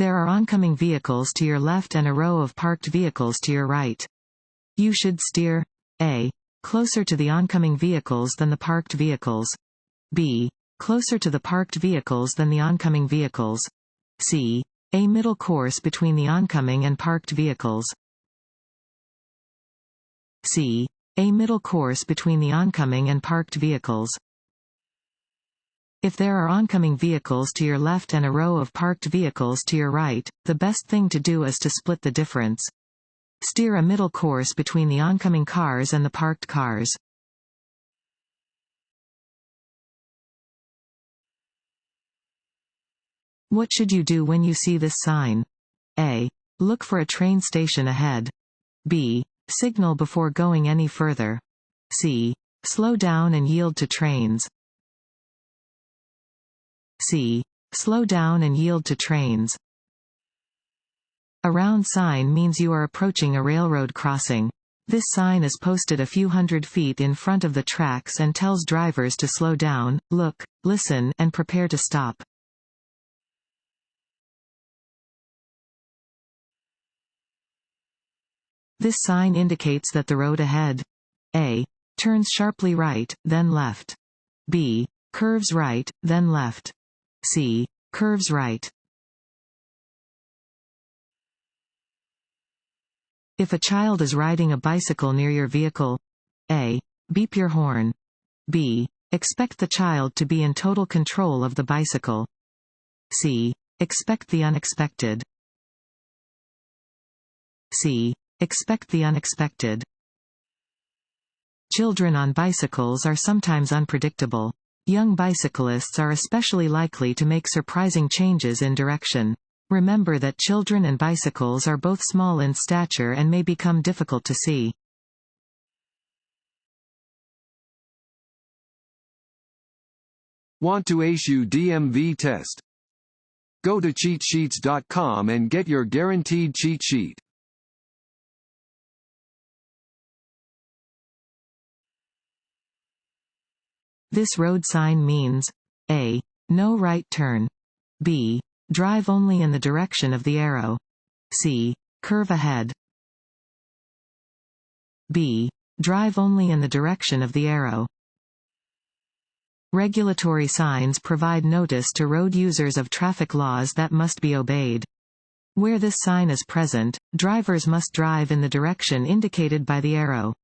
There are oncoming vehicles to your left and a row of parked vehicles to your right. You should steer A. closer to the oncoming vehicles than the parked vehicles. B. closer to the parked vehicles than the oncoming vehicles. C. A middle course between the oncoming and parked vehicles. C. A middle course between the oncoming and parked vehicles. If there are oncoming vehicles to your left and a row of parked vehicles to your right, the best thing to do is to split the difference. Steer a middle course between the oncoming cars and the parked cars. What should you do when you see this sign? A. Look for a train station ahead. B. Signal before going any further. C. Slow down and yield to trains. C. Slow down and yield to trains. A round sign means you are approaching a railroad crossing. This sign is posted a few hundred feet in front of the tracks and tells drivers to slow down, look, listen, and prepare to stop. This sign indicates that the road ahead A. turns sharply right, then left. B. curves right, then left. C. curves right. If a child is riding a bicycle near your vehicle, A. beep your horn. B. expect the child to be in total control of the bicycle. C. expect the unexpected. C. expect the unexpected. Children on bicycles are sometimes unpredictable. Young bicyclists are especially likely to make surprising changes in direction. Remember that children and bicycles are both small in stature and may become difficult to see. Want to ace your DMV test? Go to cheatsheets.com and get your guaranteed cheat sheet. This road sign means A. no right turn. B. drive only in the direction of the arrow. C. curve ahead. B. drive only in the direction of the arrow. Regulatory signs provide notice to road users of traffic laws that must be obeyed. Where this sign is present, drivers must drive in the direction indicated by the arrow.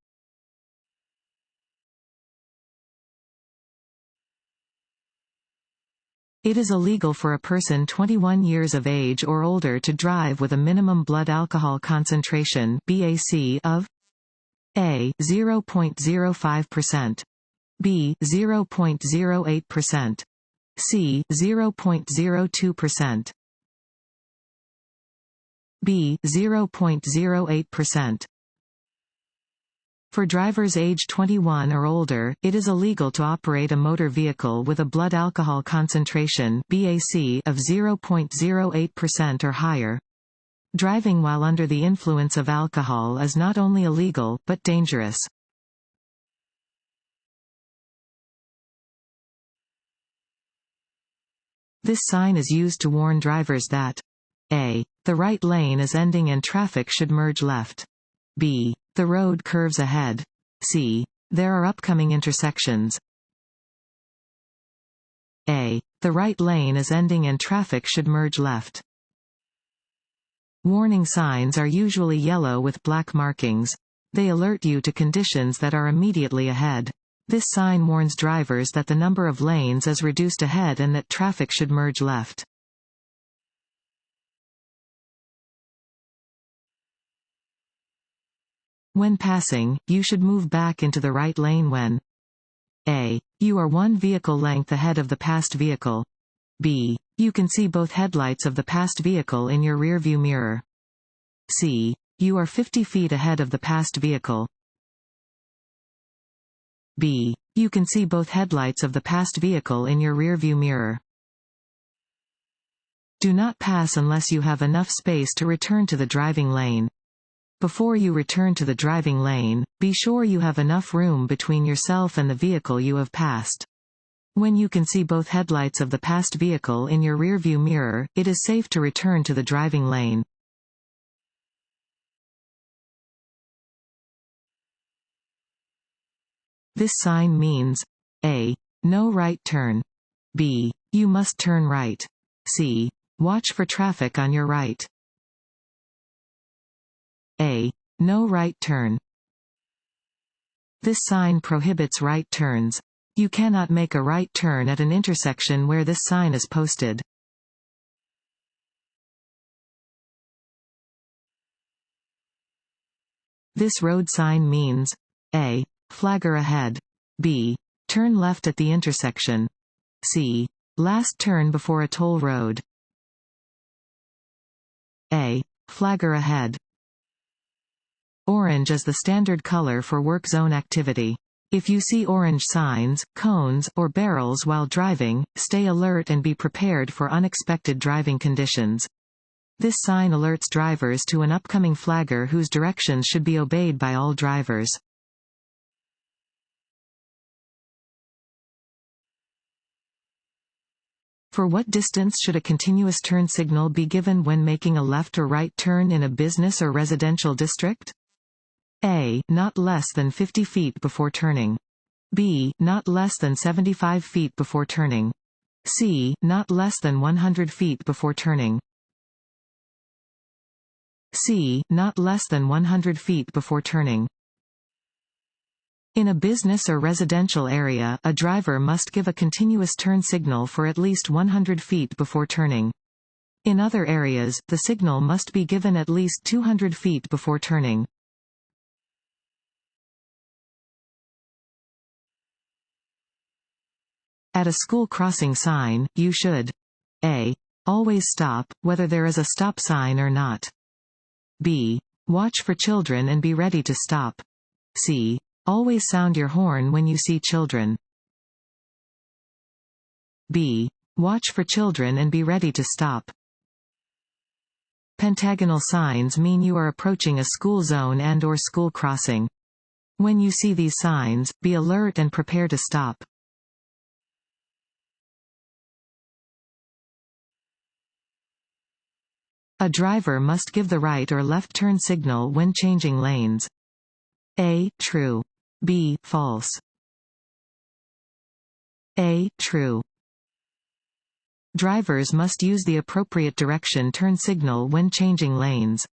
It is illegal for a person 21 years of age or older to drive with a minimum blood alcohol concentration (BAC) of A. 0.05%, B. 0.08%, C. 0.02%, B. 0.08%. For drivers age 21 or older, it is illegal to operate a motor vehicle with a blood alcohol concentration (BAC) of 0.08% or higher. Driving while under the influence of alcohol is not only illegal, but dangerous. This sign is used to warn drivers that A. the right lane is ending and traffic should merge left. B. the road curves ahead. C. there are upcoming intersections. A. the right lane is ending and traffic should merge left. Warning signs are usually yellow with black markings. They alert you to conditions that are immediately ahead. This sign warns drivers that the number of lanes is reduced ahead and that traffic should merge left. When passing, you should move back into the right lane when A. you are one vehicle length ahead of the passed vehicle. B. you can see both headlights of the passed vehicle in your rearview mirror. C. you are 50 feet ahead of the passed vehicle. B. you can see both headlights of the passed vehicle in your rearview mirror. Do not pass unless you have enough space to return to the driving lane. Before you return to the driving lane, be sure you have enough room between yourself and the vehicle you have passed. When you can see both headlights of the passed vehicle in your rearview mirror, it is safe to return to the driving lane. This sign means A. No right turn. B. You must turn right. C. Watch for traffic on your right. A. No right turn. This sign prohibits right turns. You cannot make a right turn at an intersection where this sign is posted. This road sign means A. Flagger ahead. B. Turn left at the intersection. C. Last turn before a toll road. A. Flagger ahead. Orange is the standard color for work zone activity. If you see orange signs, cones, or barrels while driving, stay alert and be prepared for unexpected driving conditions. This sign alerts drivers to an upcoming flagger whose directions should be obeyed by all drivers. For what distance should a continuous turn signal be given when making a left or right turn in a business or residential district? A. Not less than 50 feet before turning. B. Not less than 75 feet before turning. C. Not less than 100 feet before turning. C. Not less than 100 feet before turning. In a business or residential area, a driver must give a continuous turn signal for at least 100 feet before turning. In other areas, the signal must be given at least 200 feet before turning. At a school crossing sign, you should A. Always stop, whether there is a stop sign or not. B. Watch for children and be ready to stop. C. Always sound your horn when you see children. B. Watch for children and be ready to stop. Pentagonal signs mean you are approaching a school zone and/or school crossing. When you see these signs, be alert and prepare to stop. A driver must give the right or left turn signal when changing lanes. A. True. B. False. A. True. Drivers must use the appropriate direction turn signal when changing lanes.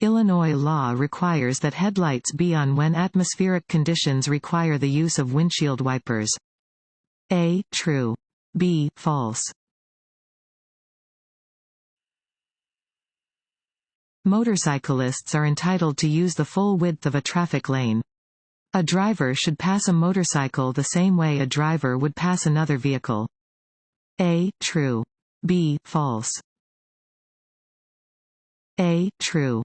Illinois law requires that headlights be on when atmospheric conditions require the use of windshield wipers. A. True. B. False. Motorcyclists are entitled to use the full width of a traffic lane. A driver should pass a motorcycle the same way a driver would pass another vehicle. A. True. B. False. A. True.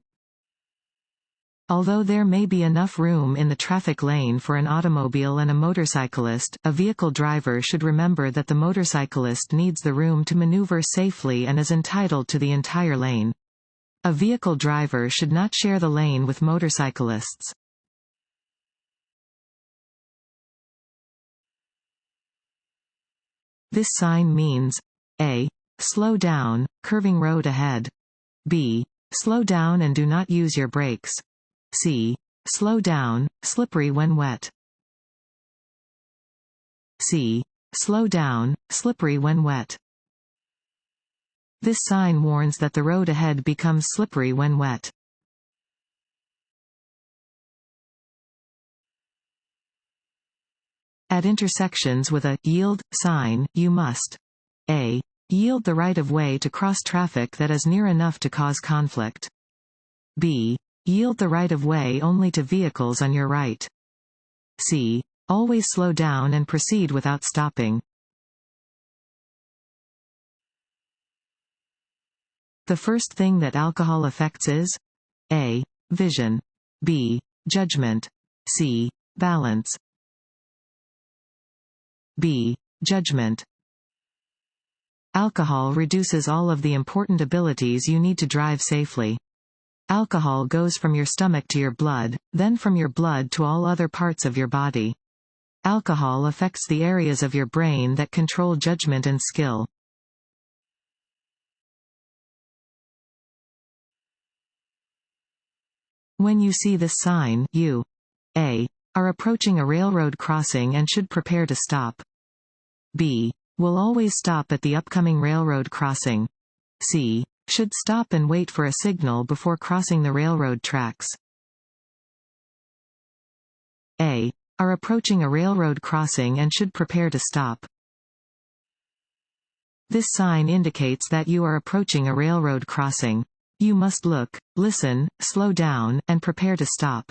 Although there may be enough room in the traffic lane for an automobile and a motorcyclist, a vehicle driver should remember that the motorcyclist needs the room to maneuver safely and is entitled to the entire lane. A vehicle driver should not share the lane with motorcyclists. This sign means A. Slow down, curving road ahead. B. Slow down and do not use your brakes. C. Slow down, slippery when wet. C. Slow down, slippery when wet. This sign warns that the road ahead becomes slippery when wet. At intersections with a yield sign, you must A. Yield the right-of-way to cross traffic that is near enough to cause conflict. B. Yield the right-of-way only to vehicles on your right. C. Always slow down and proceed without stopping. The first thing that alcohol affects is A. Vision. B. Judgment. C. Balance. B. Judgment. Alcohol reduces all of the important abilities you need to drive safely. Alcohol goes from your stomach to your blood, then from your blood to all other parts of your body. Alcohol affects the areas of your brain that control judgment and skill. When you see this sign, you A. are approaching a railroad crossing and should prepare to stop. B. will always stop at the upcoming railroad crossing. C. should stop and wait for a signal before crossing the railroad tracks. A. are approaching a railroad crossing and should prepare to stop. This sign indicates that you are approaching a railroad crossing. You must look, listen, slow down, and prepare to stop.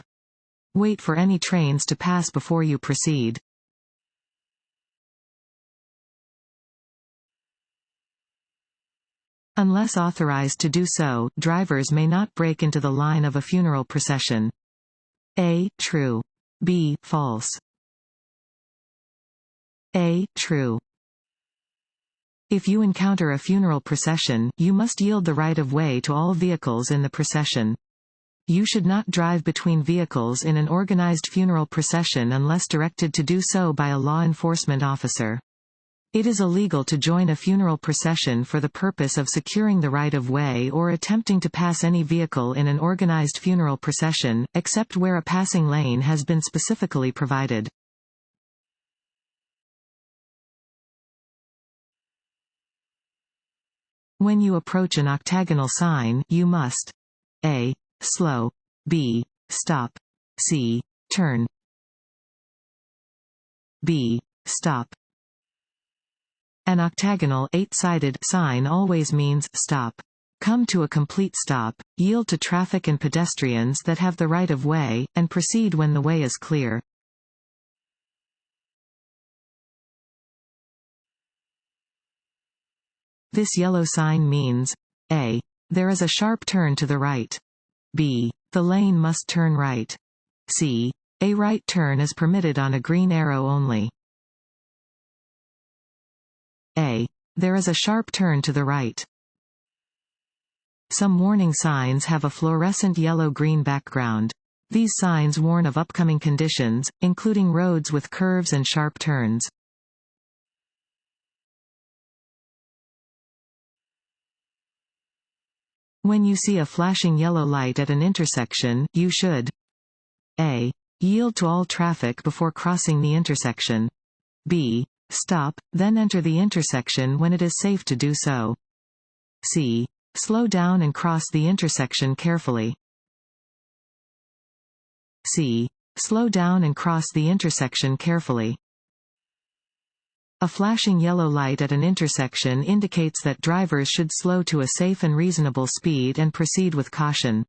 Wait for any trains to pass before you proceed. Unless authorized to do so, drivers may not break into the line of a funeral procession. A. true. B. false. A. true. If you encounter a funeral procession, you must yield the right of way to all vehicles in the procession. You should not drive between vehicles in an organized funeral procession unless directed to do so by a law enforcement officer. It is illegal to join a funeral procession for the purpose of securing the right of way or attempting to pass any vehicle in an organized funeral procession, except where a passing lane has been specifically provided. When you approach an octagonal sign, you must A. slow, B. stop, C. turn, B. stop. An octagonal, 8-sided sign always means stop. Come to a complete stop, yield to traffic and pedestrians that have the right of way, and proceed when the way is clear. This yellow sign means A. there is a sharp turn to the right. B. the lane must turn right. C. a right turn is permitted on a green arrow only. A. there is a sharp turn to the right. Some warning signs have a fluorescent yellow-green background. These signs warn of upcoming conditions, including roads with curves and sharp turns. When you see a flashing yellow light at an intersection, you should A. yield to all traffic before crossing the intersection. B. stop, then enter the intersection when it is safe to do so. C. slow down and cross the intersection carefully. C. slow down and cross the intersection carefully. A flashing yellow light at an intersection indicates that drivers should slow to a safe and reasonable speed and proceed with caution.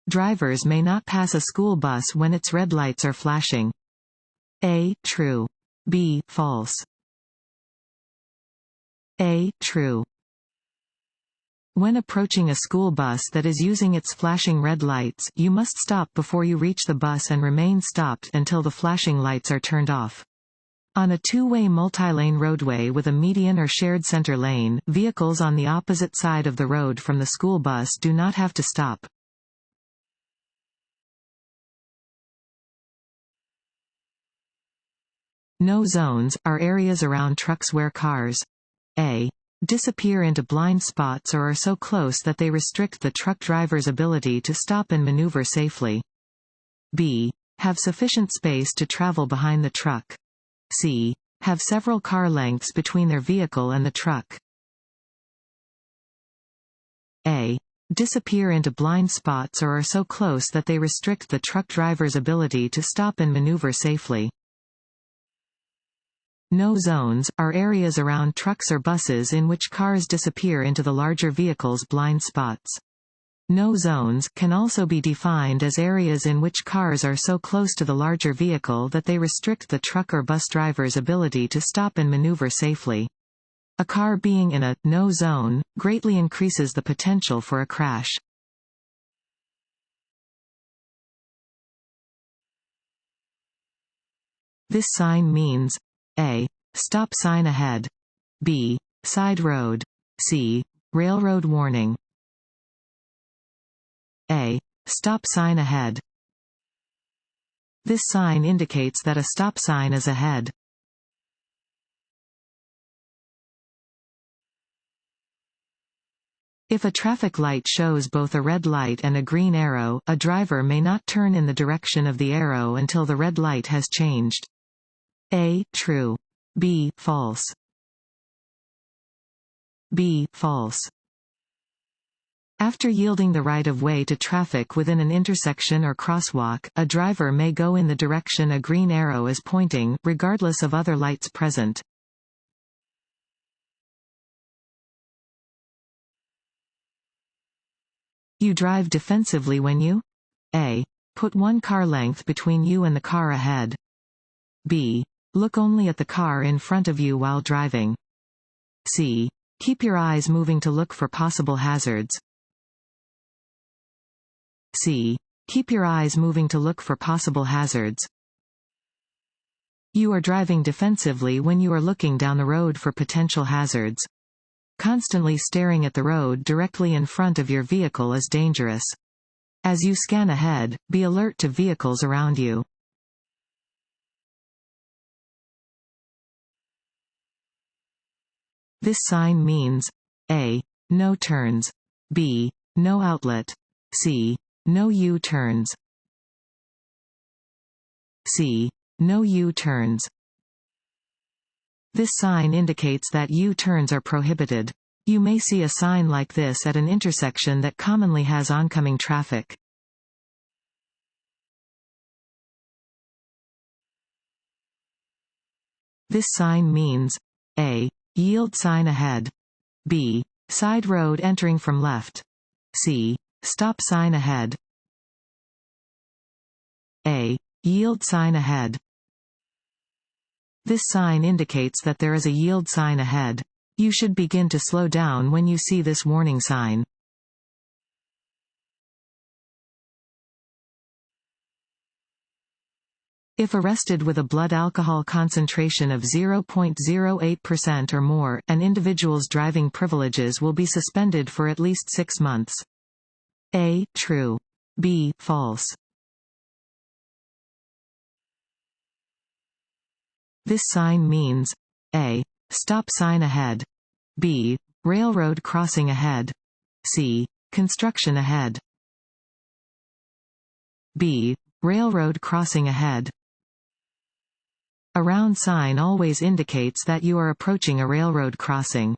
Drivers may not pass a school bus when its red lights are flashing. A. true. B. false. A. true. When approaching a school bus that is using its flashing red lights, you must stop before you reach the bus and remain stopped until the flashing lights are turned off. On a two-way multi-lane roadway with a median or shared center lane, vehicles on the opposite side of the road from the school bus do not have to stop. No zones are areas around trucks where cars A. disappear into blind spots or are so close that they restrict the truck driver's ability to stop and maneuver safely. B. have sufficient space to travel behind the truck. C. have several car lengths between their vehicle and the truck. A. disappear into blind spots or are so close that they restrict the truck driver's ability to stop and maneuver safely. No zones are areas around trucks or buses in which cars disappear into the larger vehicle's blind spots. No zones can also be defined as areas in which cars are so close to the larger vehicle that they restrict the truck or bus driver's ability to stop and maneuver safely. A car being in a no zone greatly increases the potential for a crash. This sign means A. stop sign ahead. B. Side road. C. Railroad warning. A. Stop sign ahead. This sign indicates that a stop sign is ahead. If a traffic light shows both a red light and a green arrow, a driver may not turn in the direction of the arrow until the red light has changed. A. True. B. False. B. False. After yielding the right-of-way to traffic within an intersection or crosswalk, a driver may go in the direction a green arrow is pointing, regardless of other lights present. You drive defensively when you A. Put one car length between you and the car ahead. B. Look only at the car in front of you while driving. C. Keep your eyes moving to look for possible hazards. C. Keep your eyes moving to look for possible hazards. You are driving defensively when you are looking down the road for potential hazards. Constantly staring at the road directly in front of your vehicle is dangerous. As you scan ahead, be alert to vehicles around you. This sign means A. No turns. B. No outlet. C. No U-turns. C. No U-turns. This sign indicates that U-turns are prohibited. You may see a sign like this at an intersection that commonly has oncoming traffic. This sign means A. Yield sign ahead. B. Side road entering from left. C. Stop sign ahead. A. Yield sign ahead. This sign indicates that there is a yield sign ahead. You should begin to slow down when you see this warning sign. If arrested with a blood alcohol concentration of 0.08% or more, an individual's driving privileges will be suspended for at least 6 months. A. True. B. False. This sign means A. Stop sign ahead. B. Railroad crossing ahead. C. Construction ahead. B. Railroad crossing ahead. A round sign always indicates that you are approaching a railroad crossing.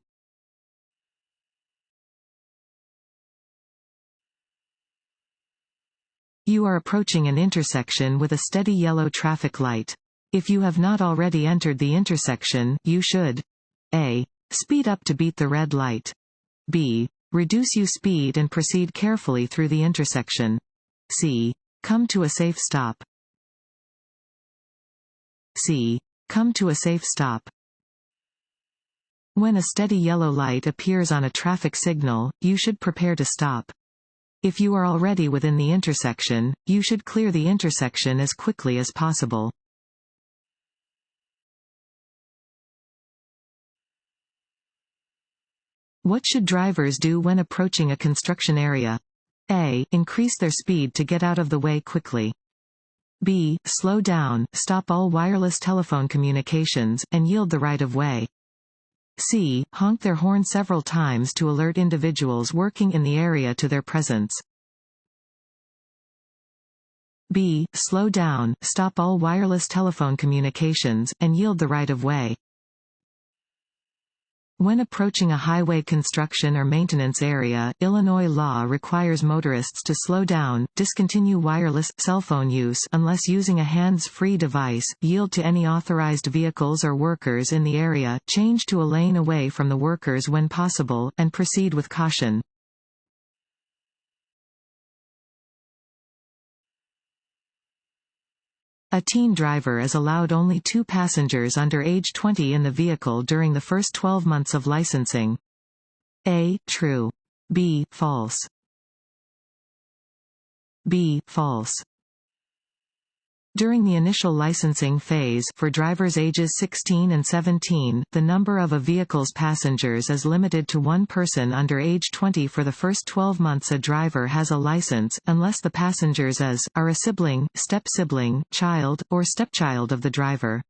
You are approaching an intersection with a steady yellow traffic light. If you have not already entered the intersection, you should A. Speed up to beat the red light. B. Reduce your speed and proceed carefully through the intersection. C. Come to a safe stop. C. Come to a safe stop. When a steady yellow light appears on a traffic signal, you should prepare to stop. If you are already within the intersection, you should clear the intersection as quickly as possible. What should drivers do when approaching a construction area? A. Increase their speed to get out of the way quickly. B. Slow down, stop all wireless telephone communications, and yield the right of way. C. Honk their horn several times to alert individuals working in the area to their presence. B. Slow down, stop all wireless telephone communications, and yield the right of way. When approaching a highway construction or maintenance area, Illinois law requires motorists to slow down, discontinue wireless cell phone use unless using a hands-free device, yield to any authorized vehicles or workers in the area, change to a lane away from the workers when possible, and proceed with caution. A teen driver is allowed only 2 passengers under age 20 in the vehicle during the first 12 months of licensing. A. True. B. False. B. False. During the initial licensing phase for drivers ages 16 and 17, the number of a vehicle's passengers is limited to one person under age 20 for the first 12 months a driver has a license, unless the passengers are a sibling, step-sibling, child, or stepchild of the driver.